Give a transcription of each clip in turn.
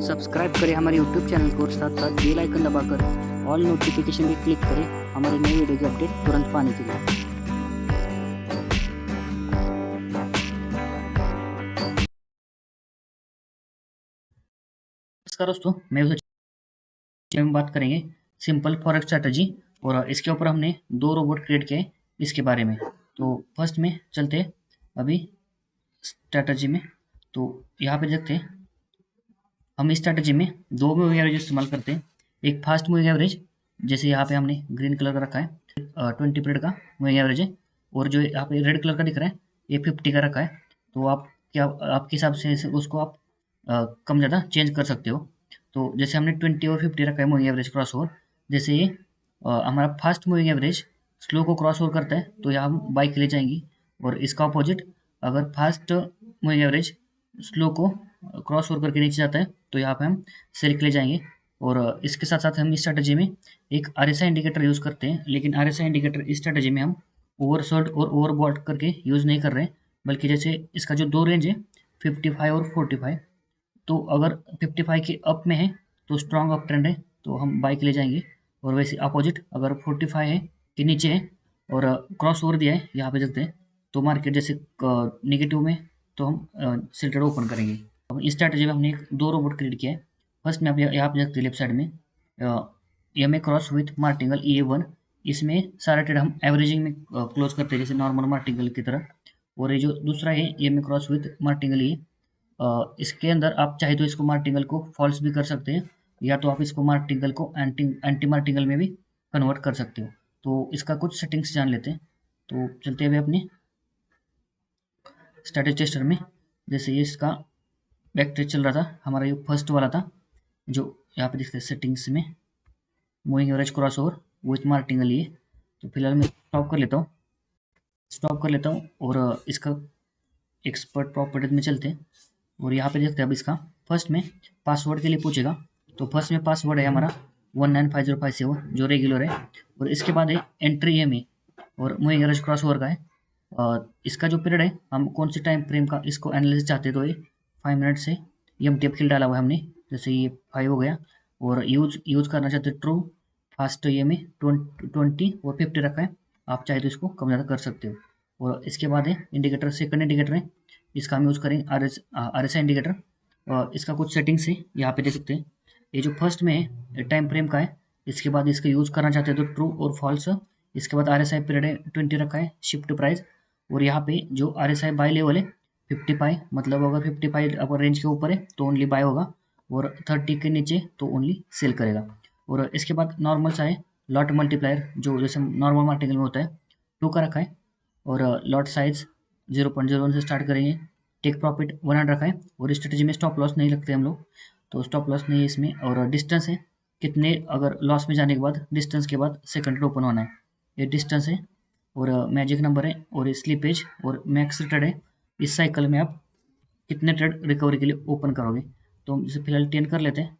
Subscribe करें हमारे YouTube channel को और साथ साथ बेल आइकन दबाकर ऑल नोटिफिकेशन पे क्लिक करें हमारी नई वीडियो की अपडेट तुरंत पाने के लिए। नमस्कार दोस्तों, मैं में बात करेंगे सिंपल फॉरेक्स स्ट्रैटेजी और इसके ऊपर हमने 2 रोबोट क्रिएट किए इसके बारे में। तो फर्स्ट में चलते अभी स्ट्रैटेजी में। तो यहाँ पे देखते हैं हम इस स्ट्रैटेजी में 2 मूविंग एवरेज इस्तेमाल करते हैं। एक फास्ट मूविंग एवरेज, जैसे यहाँ पे हमने ग्रीन कलर का रखा है 20 पीरियड का मूविंग एवरेज है, और जो यहाँ पे रेड कलर का दिख रहा है ये 50 का रखा है। तो आप क्या आपके हिसाब से उसको आप कम ज़्यादा चेंज कर सकते हो। तो जैसे हमने 20 और 50 रखा है मूविंग एवरेज क्रॉस ओवर, जैसे ये हमारा फास्ट मूविंग एवरेज स्लो को क्रॉस ओवर करता है तो यहाँ हम बाई के लिए जाएंगे, और इसका अपोजिट अगर फास्ट मूविंग एवरेज स्लो को क्रॉस ओवर करके नीचे जाता है तो यहाँ पे हम सेल के लिए जाएंगे। और इसके साथ साथ हम इस स्ट्रैटेजी में एक आरएसआई इंडिकेटर यूज़ करते हैं, लेकिन आरएसआई इंडिकेटर इस स्ट्रैटेजी में हम ओवरसोल्ड और ओवरबॉट करके यूज़ नहीं कर रहे हैं, बल्कि जैसे इसका जो 2 रेंज है 55 और 45, तो अगर 55 के अप में है तो स्ट्रॉन्ग अप ट्रेंड है तो हम बाई के लिए जाएंगे, और वैसे अपोजिट अगर 45 है कि नीचे है और क्रॉस ओवर दिया है यहाँ पे देखते हैं तो मार्केट जैसे नेगेटिव में तो हम सेल ट्रेड ओपन करेंगे। अब इस स्ट्रैटेजी में हमने 2 रोबोट क्रिएट किया है। फर्स्ट में आप यहाँ पे देखते हैं लेफ्ट साइड में M A cross with martingale EA1, इसमें सारा ट्रेड हम एवरेजिंग में क्लोज करते हैं जैसे नॉर्मल मार्टिंगल की तरह। और ये जो दूसरा है M A cross with martingale A, इसके अंदर आप चाहे तो इसको मार्टिंगल को फॉल्स भी कर सकते हैं, या तो आप इसको मार्टिंगल को एंटी एंटी मार्टिंगल में भी कन्वर्ट कर सकते हो। तो इसका कुछ सेटिंग्स जान लेते हैं। तो चलते हैं अपने स्टैटिक टेस्टर में। जैसे ये इसका बैक ट्रेड चल रहा था, हमारा ये फर्स्ट वाला था जो यहाँ पे दिखता है सेटिंग्स में moving average cross over with martingale ये। तो फिलहाल मैं स्टॉप कर लेता हूँ और इसका एक्सपर्ट प्रॉपर्टीज में चलते हैं और यहाँ पे देखते हैं अब इसका फर्स्ट में पासवर्ड के लिए पूछेगा। तो फर्स्ट में पासवर्ड है हमारा 195057 जो रेगुलर है, और इसके बाद है एंट्री एम ए और मूविंग एवरेज क्रॉस ओवर का है। इसका जो पीरियड है हम कौन से टाइम फ्रेम का इसको एनालिसिस चाहते हैं तो ये 5 मिनट से एम खेल डाला हुआ है हमने, जैसे ये 5 हो गया। और यूज करना चाहते हैं ट्रू फास्ट ये में 20 और 50 रखा है, आप चाहे तो इसको कम ज़्यादा कर सकते हो। और इसके बाद है इंडिकेटर, सेकंड इंडिकेटर है, इसका हम यूज़ करेंगे आर एस आई इंडिकेटर। और इसका कुछ सेटिंग्स है यहाँ पे देख सकते हैं। ये जो फर्स्ट में है टाइम फ्रेम का है, इसके बाद इसका यूज़ करना चाहते हैं तो ट्रू और फॉल्स। इसके बाद आर एस आई पीरियड है 20 रखा है, शिफ्ट प्राइस। और यहाँ पे जो R S I by level है 55, मतलब अगर 55 अगर रेंज के ऊपर है तो ओनली बाय होगा, और 30 के नीचे तो ओनली सेल करेगा। और इसके बाद नॉर्मल सा है लॉट मल्टीप्लायर, जो जैसे नॉर्मल मार्केटिंग में होता है 2 का रखा है, और लॉट साइज 0.01 से स्टार्ट करेंगे। टेक प्रॉफिट 100 रखा है, और स्ट्रेटेजी में स्टॉप लॉस नहीं लगते हम लोग, तो स्टॉप लॉस नहीं है इसमें। और डिस्टेंस है कितने, अगर लॉस में जाने के बाद डिस्टेंस के बाद सेकंड ओपन होना है, ये डिस्टेंस है। और मैजिक नंबर है, और स्लीपेज और मैक्स ट्रेड है, इस साइकिल में आप कितने ट्रेड रिकवरी के लिए ओपन करोगे। तो हम इसे फिलहाल 10 कर लेते हैं।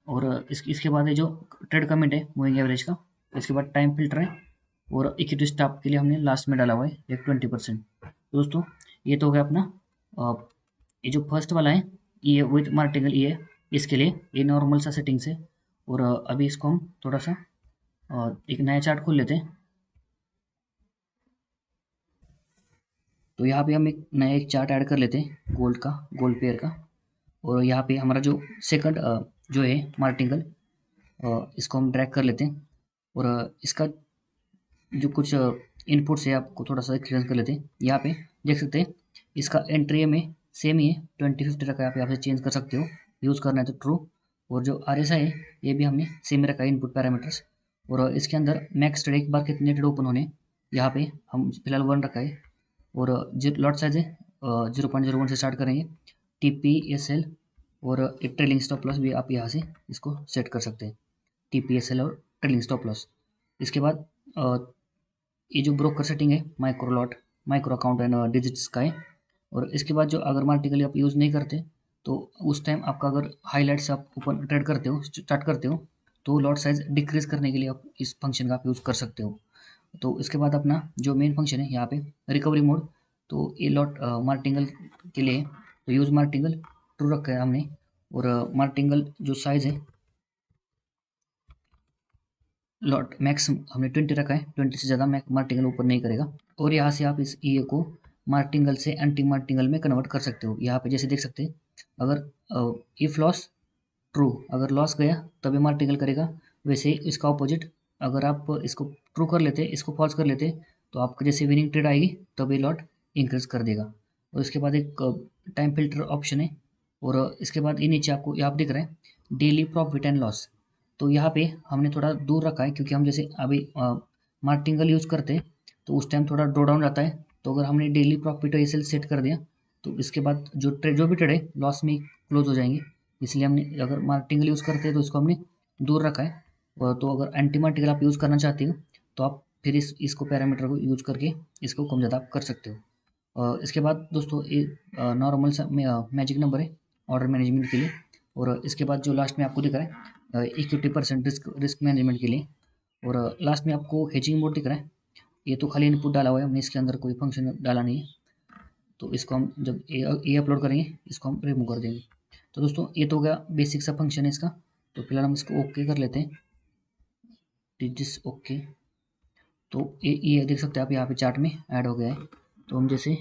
और इसके बाद है जो ट्रेड कमिट है मूविंग एवरेज का, इसके बाद टाइम फिल्टर है, और इक्विटी स्टॉप के लिए हमने लास्ट में डाला हुआ है एक 20%। दोस्तों ये तो हो गया अपना ये जो फर्स्ट वाला है ये विथ मार्टिंगल ये, इसके लिए ये नॉर्मल सा सेटिंग्स है। और अभी इसको हम थोड़ा सा एक नया चार्ट खोल लेते हैं। तो यहाँ पे हम एक चार्ट ऐड कर लेते हैं गोल्ड पेयर का। और यहाँ पे हमारा जो सेकंड जो है मार्टिंगल, इसको हम ड्रैग कर लेते हैं। और इसका जो कुछ इनपुट्स है आपको थोड़ा सा एक्सपीरियंस कर लेते हैं। यहाँ पे देख सकते हैं इसका एंट्री में सेम ही है 2050 रखा है, आप यहाँ से चेंज कर सकते हो, यूज़ करना है तो ट्रू। और जो आर एस आई है ये भी हमने सेम रखा है इनपुट पैरामीटर्स। और इसके अंदर मैक्स ट्रेड एक बार कितने ट्रेड ओपन होने, यहाँ पे हम फिलहाल 1 रखा है। और जो लॉट साइज है 0.01 से स्टार्ट करेंगे। TPSL और एक ट्रेलिंग स्टॉप लॉस भी आप यहाँ से इसको सेट कर सकते हैं, TPSL और ट्रेलिंग स्टॉप लॉस। इसके बाद ये जो ब्रोकर सेटिंग है माइक्रो अकाउंट एंड डिजिट्स का है। और इसके बाद जो अगर मार्टिकली आप यूज़ नहीं करते तो उस टाइम आपका अगर हाईलाइट्स आप ओपन ट्रेड करते हो, स्टार्ट करते हो, तो लॉट साइज डिक्रीज करने के लिए आप इस फंक्शन का आप यूज़ कर सकते हो। तो इसके बाद अपना जो मेन फंक्शन है यहाँ पे रिकवरी मोड, तो ये लॉट मार्टिंगल के लिए तो यूज़ मार्टिंगल ट्रू रखा है हमने। और मार्टिंगल जो साइज़ है लॉट मैक्स हमने 20 रखा है, 20 से ज़्यादा मार्टिंगल ऊपर नहीं करेगा। और यहाँ से आप इस ई को मार्टिंगल से एंटी मार्टिंगल में कन्वर्ट कर सकते हो। यहाँ पे जैसे देख सकते हैं, अगर इफ लॉस ट्रू, अगर लॉस गया तभी मार्टिंगल करेगा। वैसे ही इसका ऑपोजिट, अगर आप इसको ट्रू कर लेते, इसको फॉल्स कर लेते, तो आपको जैसे विनिंग ट्रेड आएगी तभी लॉट इंक्रीज कर देगा। और इसके बाद एक टाइम फिल्टर ऑप्शन है, और इसके बाद ये नीचे आपको यहाँ दिख रहा है डेली प्रॉफिट एंड लॉस। तो यहाँ पे हमने थोड़ा दूर रखा है, क्योंकि हम जैसे अभी मार्टिंगल यूज़ करते हैं तो उस टाइम थोड़ा ड्रॉ डाउन रहता है। तो अगर हमने डेली प्रॉफिट और एसएल सेट कर दिया तो इसके बाद जो भी ट्रेड है लॉस में क्लोज हो जाएंगे। इसलिए हमने, अगर मार्टिंगल यूज़ करते हैं तो इसको हमने दूर रखा है। और तो अगर एंटी मार्टिंगल आप यूज़ करना चाहते हो तो आप फिर इसको पैरामीटर को यूज़ करके इसको कम ज़्यादा कर सकते हो। इसके बाद दोस्तों ये नॉर्मल सा मैजिक नंबर है ऑर्डर मैनेजमेंट के लिए। और इसके बाद जो लास्ट में आपको दिख रहा है इक्विटी परसेंट रिस्क मैनेजमेंट के लिए। और लास्ट में आपको हेजिंग मोड दिख रहा है। ये तो खाली इनपुट डाला हुआ है, हमने इसके अंदर कोई फंक्शन डाला नहीं है। तो इसको हम जब ये अपलोड करेंगे इसको हम रिमूव कर देंगे। तो दोस्तों ये तो हो गया बेसिक सा फंक्शन है इसका। तो फिलहाल हम इसको ओके कर लेते हैं, डिजिस ओके। तो ये देख सकते हैं आप, यहाँ पे चार्ट में ऐड हो गया है। तो हम जैसे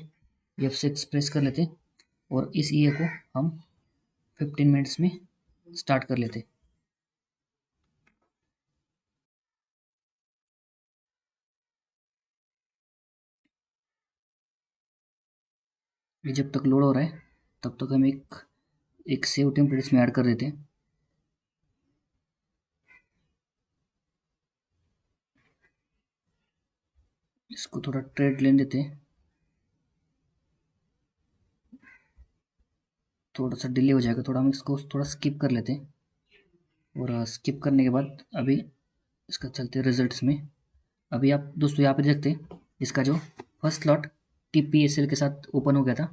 F6 प्रेस कर लेते हैं और इस ई को हम 15 मिनट्स में स्टार्ट कर लेते। ये जब तक लोड हो रहा है तब तक हम एक सेव टेम्पलेट इसमें ऐड कर देते हैं। इसको थोड़ा ट्रेड लेने देते हैं, थोड़ा सा डिले हो जाएगा, थोड़ा हम इसको थोड़ा स्किप कर लेते हैं। और स्किप करने के बाद अभी इसका चलते रिजल्ट्स में। अभी आप दोस्तों यहाँ पे देखते हैं इसका जो फर्स्ट लॉट TPSL के साथ ओपन हो गया था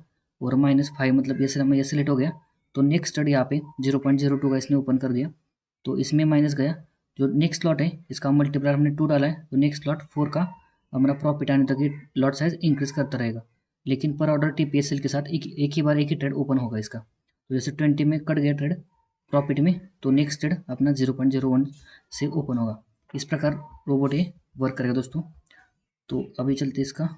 और -5 मतलब ये सेलेक्ट हो गया। तो नेक्स्ट स्टडी यहाँ पे 0.02 का इसने ओपन कर दिया, तो इसमें माइनस गया। जो नेक्स्ट लॉट है इसका मल्टीप्लायर हमने 2 डाला है, तो नेक्स्ट लॉट 4 का हमारा प्रॉफिट आने तक ये लॉट साइज इंक्रीज करता रहेगा। लेकिन पर ऑर्डर TPSL के साथ एक ही बार एक ही ट्रेड ओपन होगा इसका। तो जैसे 20 में कट गया ट्रेड प्रॉफिट में, तो नेक्स्ट ट्रेड अपना 0.01 से ओपन होगा। इस प्रकार रोबोट ये वर्क करेगा दोस्तों। तो अभी चलते इसका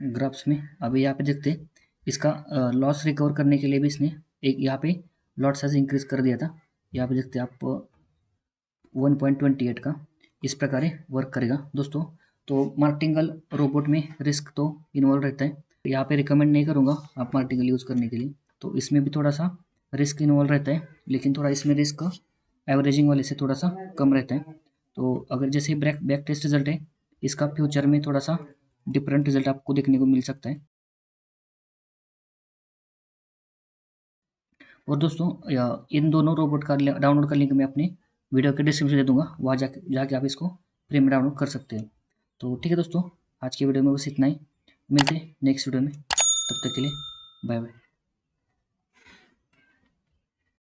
ग्राफ्स में। अभी यहाँ पे देखते हैं इसका लॉस रिकवर करने के लिए भी इसने एक यहाँ पे लॉट साइज इंक्रीज कर दिया था। यहाँ पे देखते हैं आप 1.28 का। इस प्रकार वर्क करेगा दोस्तों। तो मार्टिंगल रोबोट में रिस्क तो इन्वॉल्व रहता है, यहाँ पे रिकमेंड नहीं करूँगा आप मार्टिंगल यूज़ करने के लिए। तो इसमें भी थोड़ा सा रिस्क इन्वॉल्व रहता है, लेकिन थोड़ा इसमें रिस्क एवरेजिंग वाले से थोड़ा सा कम रहता है। तो अगर जैसे बैक टेस्ट रिजल्ट है इसका फ्यूचर में थोड़ा सा डिफरेंट रिजल्ट आपको देखने को मिल सकता है। और दोस्तों इन दोनों रोबोट का डाउनलोड का लिंक मैं अपने वीडियो के डिस्क्रिप्शन दे दूंगा, वहाँ जाके आप इसको फ्री में डाउनलोड कर सकते हैं। तो ठीक है दोस्तों, आज की वीडियो में बस इतना ही। मिलते हैं नेक्स्ट वीडियो में, तब तक के लिए बाय बाय।